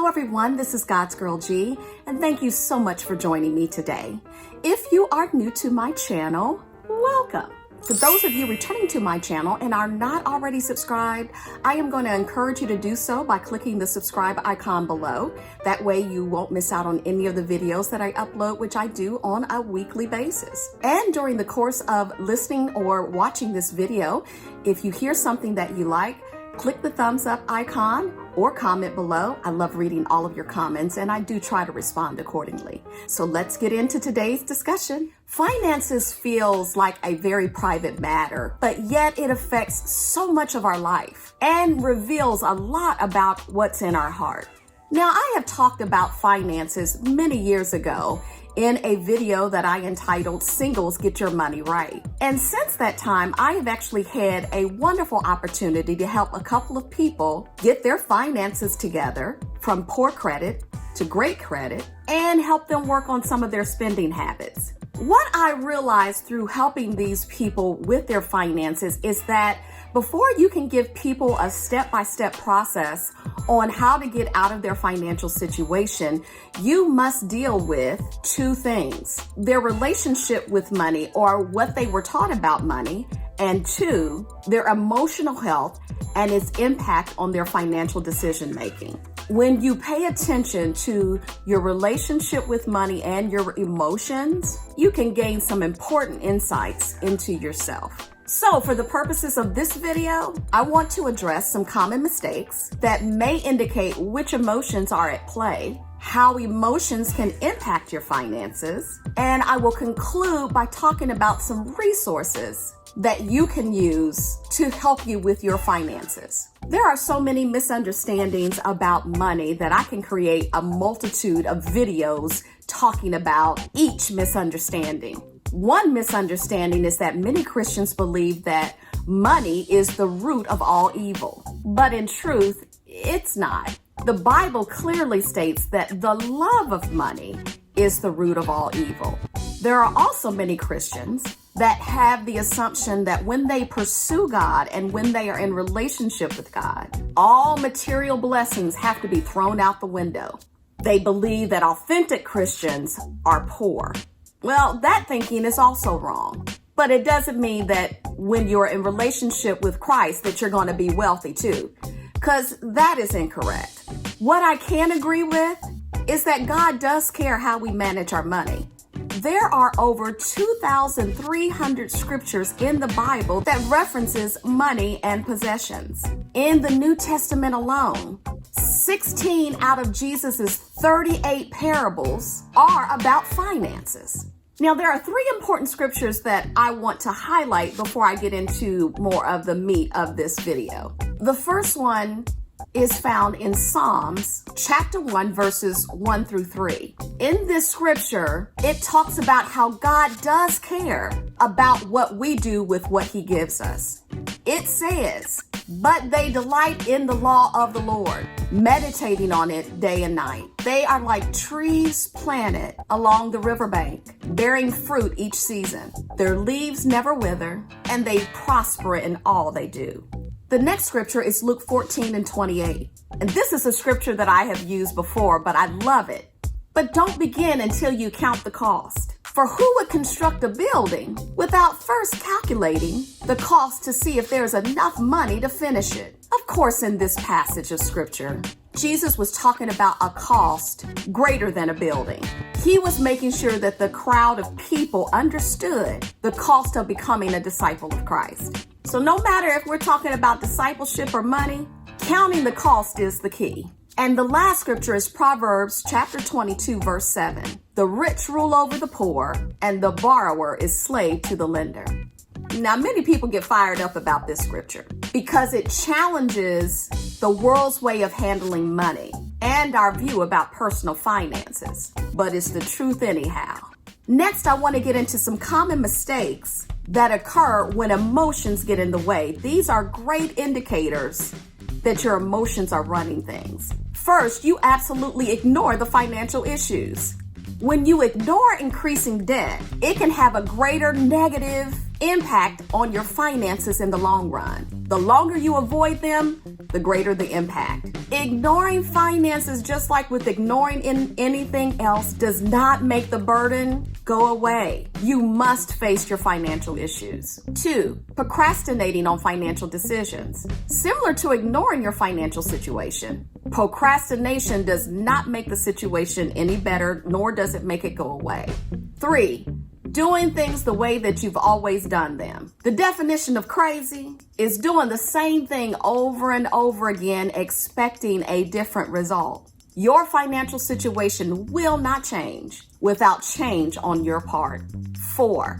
Hello everyone, this is God's Girl G, and thank you so much for joining me today. If you are new to my channel, welcome. For those of you returning to my channel and are not already subscribed, I am going to encourage you to do so by clicking the subscribe icon below. That way you won't miss out on any of the videos that I upload, which I do on a weekly basis. And during the course of listening or watching this video, if you hear something that you like, click the thumbs up icon or comment below. I love reading all of your comments and I do try to respond accordingly. So let's get into today's discussion. Finances feels like a very private matter, but yet it affects so much of our life and reveals a lot about what's in our heart. Now, I have talked about finances many years ago in a video that I entitled Singles Get Your Money Right. And since that time, I have actually had a wonderful opportunity to help a couple of people get their finances together from poor credit to great credit and help them work on some of their spending habits. What I realized through helping these people with their finances is that before you can give people a step-by-step process on how to get out of their financial situation, you must deal with two things: their relationship with money or what they were taught about money, and two, their emotional health and its impact on their financial decision making. When you pay attention to your relationship with money and your emotions, you can gain some important insights into yourself. So for the purposes of this video, I want to address some common mistakes that may indicate which emotions are at play, how emotions can impact your finances, and I will conclude by talking about some resources that you can use to help you with your finances. There are so many misunderstandings about money that I can create a multitude of videos talking about each misunderstanding. One misunderstanding is that many Christians believe that money is the root of all evil, but in truth, it's not. The Bible clearly states that the love of money is the root of all evil. There are also many Christians that have the assumption that when they pursue God and when they are in relationship with God, all material blessings have to be thrown out the window. They believe that authentic Christians are poor. Well, that thinking is also wrong, but it doesn't mean that when you're in relationship with Christ that you're going to be wealthy too, because that is incorrect. What I can agree with is that God does care how we manage our money. There are over 2,300 scriptures in the Bible that references money and possessions. In the New Testament alone, 16 out of Jesus's 38 parables are about finances. Now, there are three important scriptures that I want to highlight before I get into more of the meat of this video. The first one is found in Psalms chapter 1, verses 1 through 3. In this scripture, it talks about how God does care about what we do with what he gives us. It says, "But they delight in the law of the Lord, meditating on it day and night. They are like trees planted along the riverbank, bearing fruit each season. Their leaves never wither, and they prosper in all they do." The next scripture is Luke 14 and 28. And this is a scripture that I have used before, but I love it. "But don't begin until you count the cost. For who would construct a building without first calculating the cost to see if there's enough money to finish it?" Of course, in this passage of scripture, Jesus was talking about a cost greater than a building. He was making sure that the crowd of people understood the cost of becoming a disciple of Christ. So no matter if we're talking about discipleship or money, counting the cost is the key. And the last scripture is Proverbs chapter 22, verse 7. "The rich rule over the poor, and the borrower is slave to the lender." Now, many people get fired up about this scripture because it challenges the world's way of handling money and our view about personal finances, but it's the truth anyhow. Next, I want to get into some common mistakes that occur when emotions get in the way. These are great indicators that your emotions are running things. First, you absolutely ignore the financial issues. When you ignore increasing debt, it can have a greater negative impact on your finances in the long run. The longer you avoid them, the greater the impact. Ignoring finances, just like with ignoring anything else, does not make the burden go away. You must face your financial issues. 2, procrastinating on financial decisions. Similar to ignoring your financial situation, procrastination does not make the situation any better, nor does it make it go away. 3, doing things the way that you've always done them. The definition of crazy is doing the same thing over and over again, expecting a different result. Your financial situation will not change without change on your part. 4,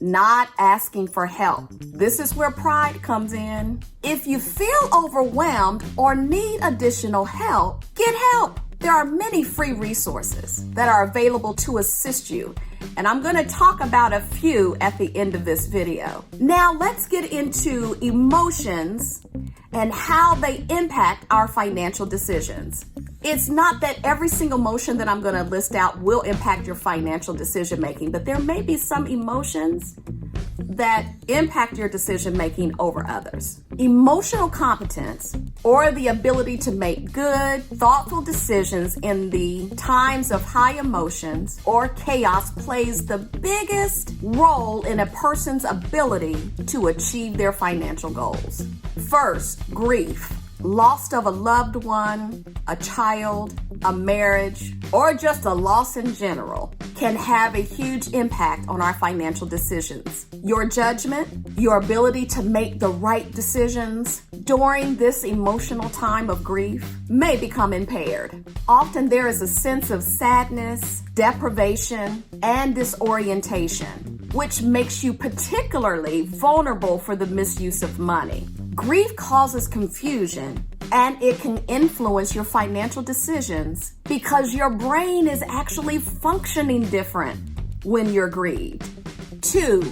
not asking for help. This is where pride comes in. If you feel overwhelmed or need additional help, get help. There are many free resources that are available to assist you, and I'm going to talk about a few at the end of this video. Now let's get into emotions and how they impact our financial decisions. It's not that every single emotion that I'm going to list out will impact your financial decision making, but there may be some emotions that impact your decision making over others. Emotional competence, or the ability to make good, thoughtful decisions in the times of high emotions or chaos, plays the biggest role in a person's ability to achieve their financial goals. First, grief. Loss of a loved one, a child, a marriage, or just a loss in general can have a huge impact on our financial decisions. Your judgment, your ability to make the right decisions during this emotional time of grief may become impaired. Often there is a sense of sadness, deprivation, and disorientation, which makes you particularly vulnerable for the misuse of money. Grief causes confusion, and it can influence your financial decisions because your brain is actually functioning different when you're grieved. 2,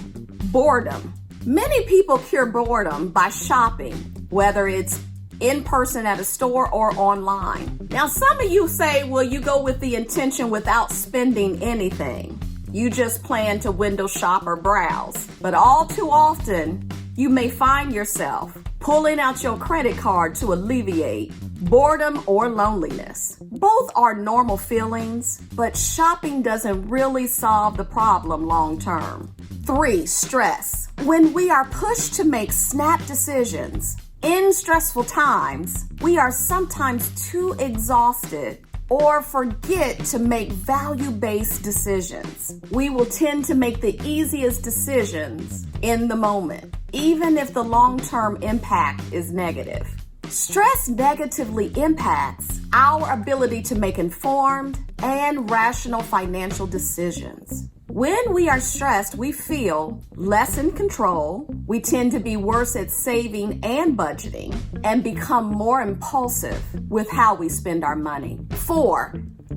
boredom. Many people cure boredom by shopping, whether it's in person at a store or online. Now, some of you say, well, you go with the intention without spending anything. You just plan to window shop or browse. But all too often, you may find yourself pulling out your credit card to alleviate boredom or loneliness. Both are normal feelings, but shopping doesn't really solve the problem long term. 3, stress. When we are pushed to make snap decisions in stressful times, we are sometimes too exhausted or forget to make value-based decisions. We will tend to make the easiest decisions in the moment, even if the long-term impact is negative. Stress negatively impacts our ability to make informed and rational financial decisions. When we are stressed, we feel less in control. We tend to be worse at saving and budgeting and become more impulsive with how we spend our money. 4,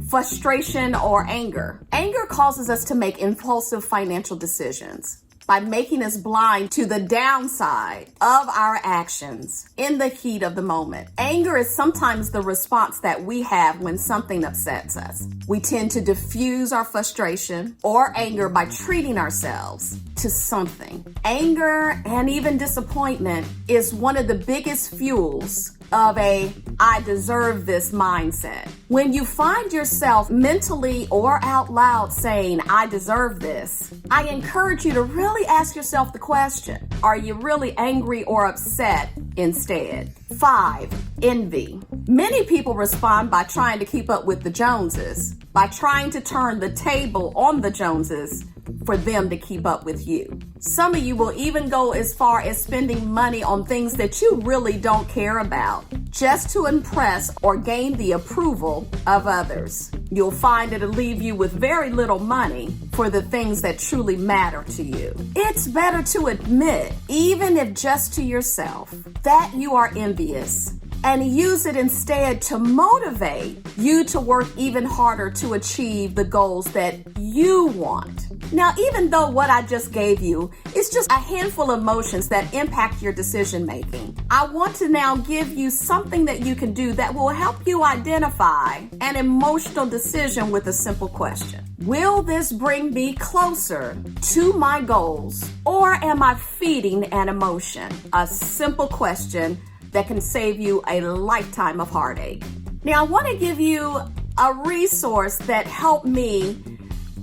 frustration or anger. Anger causes us to make impulsive financial decisions by making us blind to the downside of our actions in the heat of the moment. Anger is sometimes the response that we have when something upsets us. We tend to diffuse our frustration or anger by treating ourselves to something. Anger and even disappointment is one of the biggest fuels of a I deserve this mindset. When you find yourself mentally or out loud saying, I deserve this, I encourage you to really ask yourself the question, are you really angry or upset instead? 5, envy. Many people respond by trying to keep up with the Joneses, by trying to turn the table on the Joneses for them to keep up with you. Some of you will even go as far as spending money on things that you really don't care about, just to impress or gain the approval of others. You'll find it'll leave you with very little money for the things that truly matter to you. It's better to admit, even if just to yourself, that you are envious, and use it instead to motivate you to work even harder to achieve the goals that you want. Now, even though what I just gave you is just a handful of emotions that impact your decision making, I want to now give you something that you can do that will help you identify an emotional decision with a simple question. Will this bring me closer to my goals, or am I feeding an emotion? A simple question that can save you a lifetime of heartache. Now, I want to give you a resource that helped me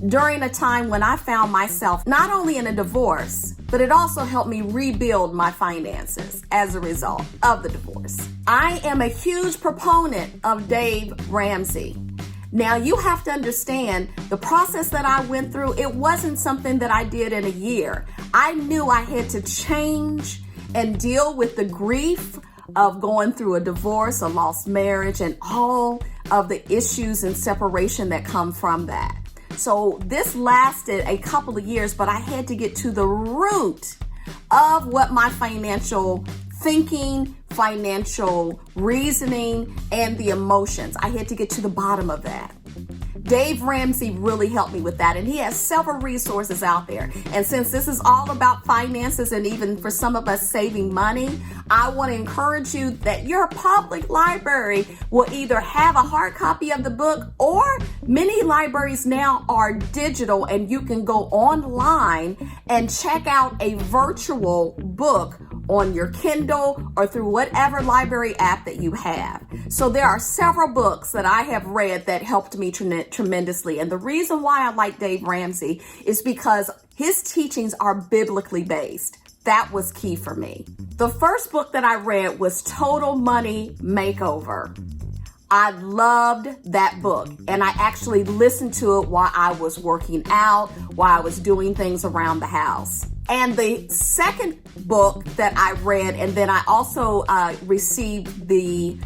during a time when I found myself not only in a divorce, but it also helped me rebuild my finances as a result of the divorce. I am a huge proponent of Dave Ramsey. Now, you have to understand the process that I went through, it wasn't something that I did in a year. I knew I had to change and deal with the grief of going through a divorce, a lost marriage, and all of the issues and separation that come from that. So this lasted a couple of years, but I had to get to the root of what my financial thinking, financial reasoning, and the emotions. I had to get to the bottom of that. Dave Ramsey really helped me with that, and he has several resources out there. And since this is all about finances and even for some of us saving money, I want to encourage you that your public library will either have a hard copy of the book, or many libraries now are digital and you can go online and check out a virtual book on your Kindle or through whatever library app that you have. So there are several books that I have read that helped me tremendously. And the reason why I like Dave Ramsey is because his teachings are biblically based. That was key for me. The first book that I read was Total Money Makeover. I loved that book, and I actually listened to it while I was working out, while I was doing things around the house. And the second book that I read, and then I also received the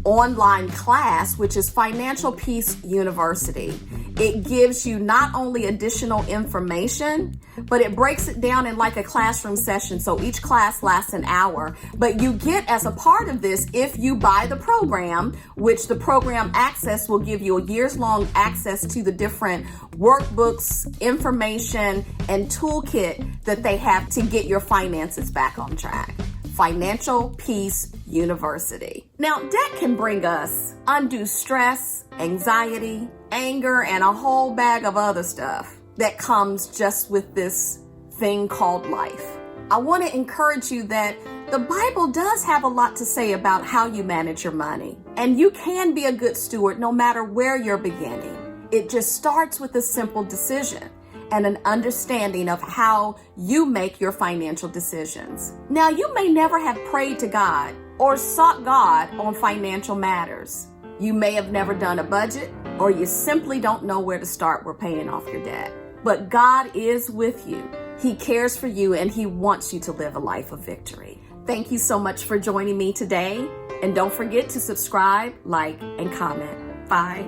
online class, which is Financial Peace University. It gives you not only additional information, but it breaks it down in like a classroom session. So each class lasts an hour, but you get, as a part of this, if you buy the program, which the program access will give you a years-long access to the different workbooks, information, and toolkit that they have to get your finances back on track. Financial Peace University. Now, debt can bring us undue stress, anxiety, anger, and a whole bag of other stuff that comes just with this thing called life. I want to encourage you that the Bible does have a lot to say about how you manage your money, and you can be a good steward no matter where you're beginning. It just starts with a simple decision and an understanding of how you make your financial decisions. Now, you may never have prayed to God or sought God on financial matters. You may have never done a budget, or you simply don't know where to start with paying off your debt. But God is with you. He cares for you, and He wants you to live a life of victory. Thank you so much for joining me today. And don't forget to subscribe, like, and comment. Bye.